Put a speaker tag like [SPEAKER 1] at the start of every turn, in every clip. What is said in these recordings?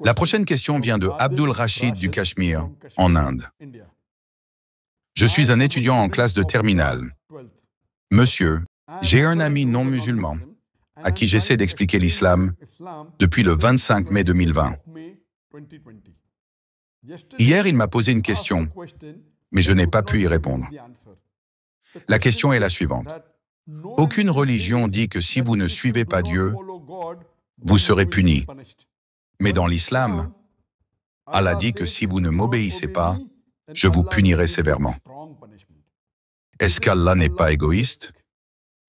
[SPEAKER 1] La prochaine question vient de Abdul Rachid du Cachemire, en Inde. Je suis un étudiant en classe de terminale. Monsieur, j'ai un ami non musulman à qui j'essaie d'expliquer l'islam depuis le 25 mai 2020. Hier, il m'a posé une question, mais je n'ai pas pu y répondre. La question est la suivante. Aucune religion dit que si vous ne suivez pas Dieu, vous serez puni. Mais dans l'islam, Allah dit que si vous ne m'obéissez pas, je vous punirai sévèrement. Est-ce qu'Allah n'est pas égoïste?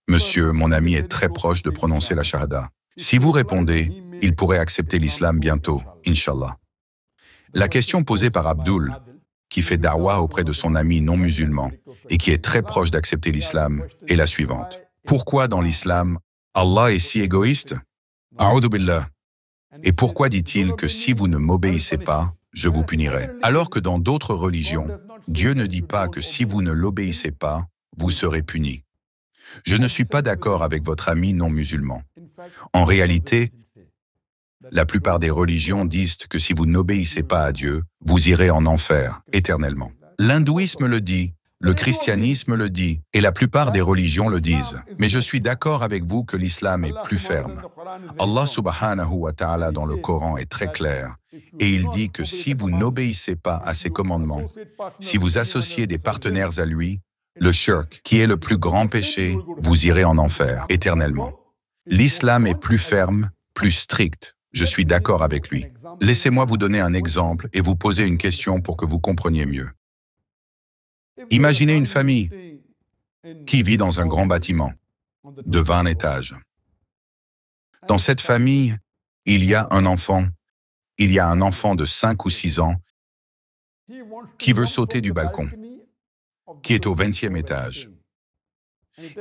[SPEAKER 1] Monsieur, mon ami est très proche de prononcer la shahada. Si vous répondez, il pourrait accepter l'islam bientôt, Inch'Allah. La question posée par Abdul, qui fait da'wah auprès de son ami non musulman et qui est très proche d'accepter l'islam, est la suivante. Pourquoi dans l'islam, Allah est si égoïste? A'udhu billah. Et pourquoi dit-il que si vous ne m'obéissez pas, je vous punirai? Alors que dans d'autres religions, Dieu ne dit pas que si vous ne l'obéissez pas, vous serez punis. Je ne suis pas d'accord avec votre ami non musulman. En réalité, la plupart des religions disent que si vous n'obéissez pas à Dieu, vous irez en enfer, éternellement. L'hindouisme le dit, le christianisme le dit, et la plupart des religions le disent. Mais je suis d'accord avec vous que l'islam est plus ferme. Allah subhanahu wa ta'ala dans le Coran est très clair, et il dit que si vous n'obéissez pas à ses commandements, si vous associez des partenaires à lui, le shirk, qui est le plus grand péché, vous irez en enfer, éternellement. L'islam est plus ferme, plus strict. Je suis d'accord avec lui. Laissez-moi vous donner un exemple et vous poser une question pour que vous compreniez mieux. Imaginez une famille qui vit dans un grand bâtiment de 20 étages. Dans cette famille, il y a un enfant. Il y a un enfant de 5 ou 6 ans qui veut sauter du balcon, qui est au 20e étage.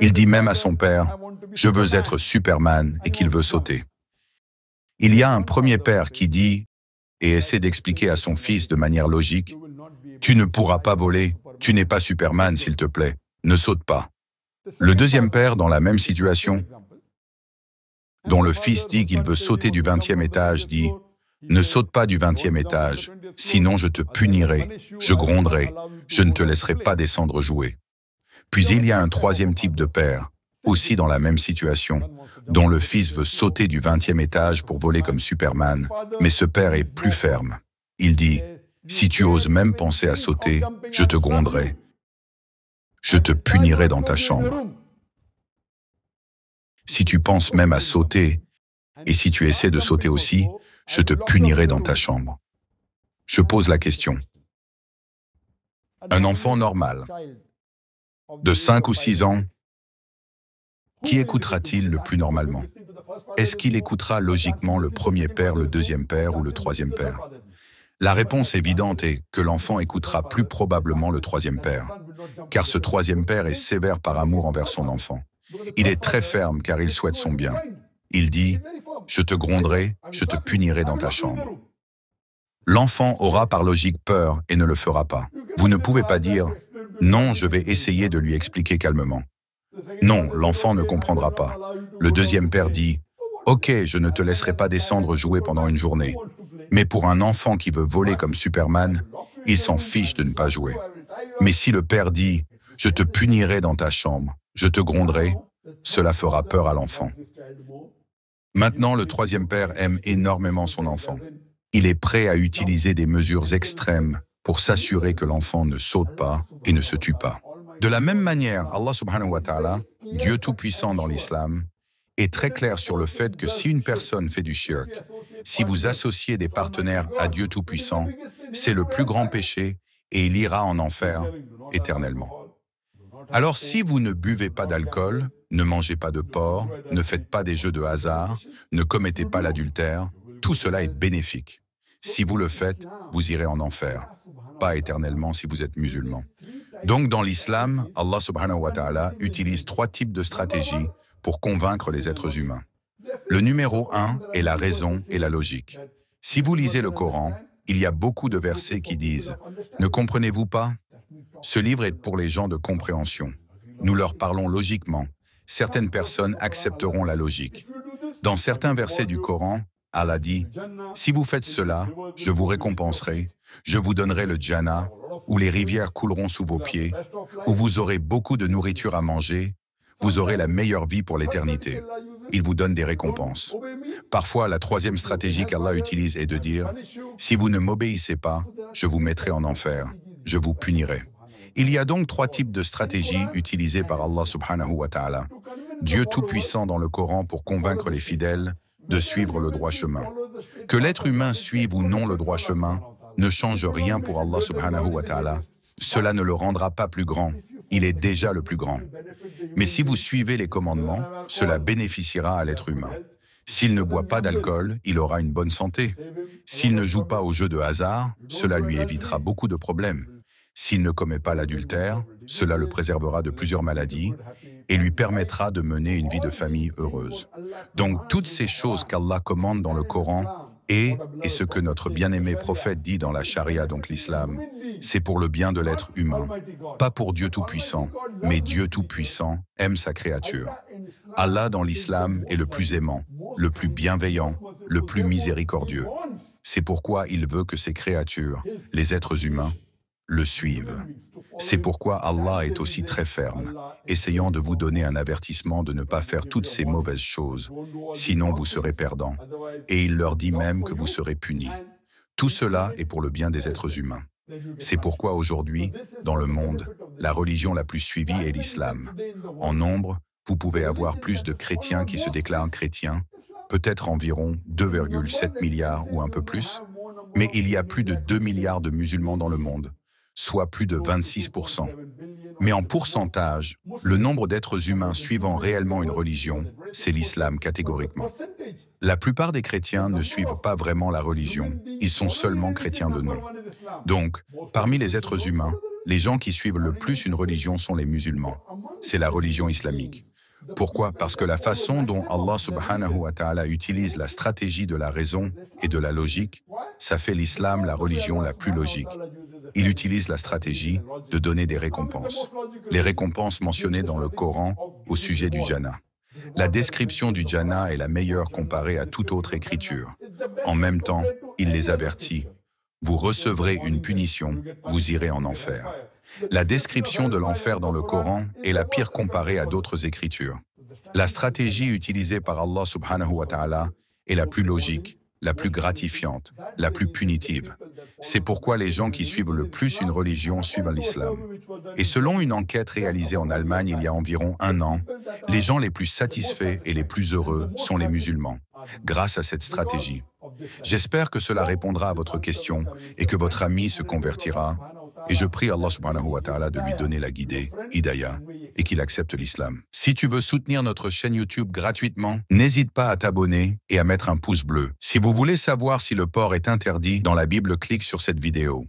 [SPEAKER 1] Il dit même à son père, « Je veux être Superman » et qu'il veut sauter. Il y a un premier père qui dit et essaie d'expliquer à son fils de manière logique, « Tu ne pourras pas voler, tu n'es pas Superman, s'il te plaît, ne saute pas. » Le deuxième père, dans la même situation, dont le fils dit qu'il veut sauter du 20e étage, dit « Ne saute pas du 20e étage, sinon je te punirai, je gronderai, je ne te laisserai pas descendre jouer. » Puis il y a un troisième type de père, aussi dans la même situation, dont le fils veut sauter du 20e étage pour voler comme Superman, mais ce père est plus ferme. Il dit « Si tu oses même penser à sauter, je te gronderai, je te punirai dans ta chambre. Si tu penses même à sauter, et si tu essaies de sauter aussi, je te punirai dans ta chambre. » Je pose la question. Un enfant normal, de 5 ou 6 ans, qui écoutera-t-il le plus normalement? Est-ce qu'il écoutera logiquement le premier père, le deuxième père ou le troisième père? La réponse évidente est que l'enfant écoutera plus probablement le troisième père, car ce troisième père est sévère par amour envers son enfant. Il est très ferme car il souhaite son bien. Il dit « Je te gronderai, je te punirai dans ta chambre. » L'enfant aura par logique peur et ne le fera pas. Vous ne pouvez pas dire « Non, je vais essayer de lui expliquer calmement. » Non, l'enfant ne comprendra pas. Le deuxième père dit « Ok, je ne te laisserai pas descendre jouer pendant une journée. » Mais pour un enfant qui veut voler comme Superman, il s'en fiche de ne pas jouer. Mais si le père dit « Je te punirai dans ta chambre, je te gronderai », cela fera peur à l'enfant. Maintenant, le troisième père aime énormément son enfant. Il est prêt à utiliser des mesures extrêmes pour s'assurer que l'enfant ne saute pas et ne se tue pas. De la même manière, Allah subhanahu wa ta'ala, Dieu tout-puissant dans l'islam, est très clair sur le fait que si une personne fait du shirk, si vous associez des partenaires à Dieu tout-puissant, c'est le plus grand péché et il ira en enfer éternellement. Alors si vous ne buvez pas d'alcool, ne mangez pas de porc, ne faites pas des jeux de hasard, ne commettez pas l'adultère, tout cela est bénéfique. Si vous le faites, vous irez en enfer, pas éternellement si vous êtes musulman. Donc dans l'islam, Allah subhanahu wa ta'ala utilise 3 types de stratégies pour convaincre les êtres humains. Le numéro 1 est la raison et la logique. Si vous lisez le Coran, il y a beaucoup de versets qui disent « Ne comprenez-vous pas ?» Ce livre est pour les gens de compréhension. Nous leur parlons logiquement. Certaines personnes accepteront la logique. Dans certains versets du Coran, Allah dit, si vous faites cela, je vous récompenserai, je vous donnerai le Jannah, où les rivières couleront sous vos pieds, où vous aurez beaucoup de nourriture à manger, vous aurez la meilleure vie pour l'éternité. Il vous donne des récompenses. Parfois, la troisième stratégie qu'Allah utilise est de dire, si vous ne m'obéissez pas, je vous mettrai en enfer, je vous punirai. Il y a donc trois types de stratégies utilisées par Allah subhanahu wa ta'ala. Dieu Tout-Puissant dans le Coran pour convaincre les fidèles de suivre le droit chemin. Que l'être humain suive ou non le droit chemin ne change rien pour Allah subhanahu wa ta'ala. Cela ne le rendra pas plus grand. Il est déjà le plus grand. Mais si vous suivez les commandements, cela bénéficiera à l'être humain. S'il ne boit pas d'alcool, il aura une bonne santé. S'il ne joue pas aux jeux de hasard, cela lui évitera beaucoup de problèmes. S'il ne commet pas l'adultère, cela le préservera de plusieurs maladies et lui permettra de mener une vie de famille heureuse. Donc toutes ces choses qu'Allah commande dans le Coran et ce que notre bien-aimé prophète dit dans la charia, donc l'islam, c'est pour le bien de l'être humain. Pas pour Dieu Tout-Puissant, mais Dieu Tout-Puissant aime sa créature. Allah dans l'islam est le plus aimant, le plus bienveillant, le plus miséricordieux. C'est pourquoi il veut que ses créatures, les êtres humains, le suivent. C'est pourquoi Allah est aussi très ferme, essayant de vous donner un avertissement de ne pas faire toutes ces mauvaises choses, sinon vous serez perdants. Et il leur dit même que vous serez punis. Tout cela est pour le bien des êtres humains. C'est pourquoi aujourd'hui, dans le monde, la religion la plus suivie est l'islam. En nombre, vous pouvez avoir plus de chrétiens qui se déclarent chrétiens, peut-être environ 2,7 milliards ou un peu plus, mais il y a plus de 2 milliards de musulmans dans le monde, soit plus de 26%. Mais en pourcentage, le nombre d'êtres humains suivant réellement une religion, c'est l'islam catégoriquement. La plupart des chrétiens ne suivent pas vraiment la religion, ils sont seulement chrétiens de nom. Donc, parmi les êtres humains, les gens qui suivent le plus une religion sont les musulmans. C'est la religion islamique. Pourquoi? Parce que la façon dont Allah subhanahu wa ta'ala utilise la stratégie de la raison et de la logique, ça fait l'islam la religion la plus logique. Il utilise la stratégie de donner des récompenses. Les récompenses mentionnées dans le Coran au sujet du Jannah. La description du Jannah est la meilleure comparée à toute autre écriture. En même temps, il les avertit. Vous recevrez une punition, vous irez en enfer. La description de l'enfer dans le Coran est la pire comparée à d'autres écritures. La stratégie utilisée par Allah subhanahu wa ta'ala est la plus logique, la plus gratifiante, la plus punitive. C'est pourquoi les gens qui suivent le plus une religion suivent l'islam. Et selon une enquête réalisée en Allemagne il y a environ 1 an, les gens les plus satisfaits et les plus heureux sont les musulmans, grâce à cette stratégie. J'espère que cela répondra à votre question et que votre ami se convertira. Et je prie Allah subhanahu wa ta'ala de lui donner la guidée, Hidayah, et qu'il accepte l'islam. Si tu veux soutenir notre chaîne YouTube gratuitement, n'hésite pas à t'abonner et à mettre un pouce bleu. Si vous voulez savoir si le porc est interdit dans la Bible, clique sur cette vidéo.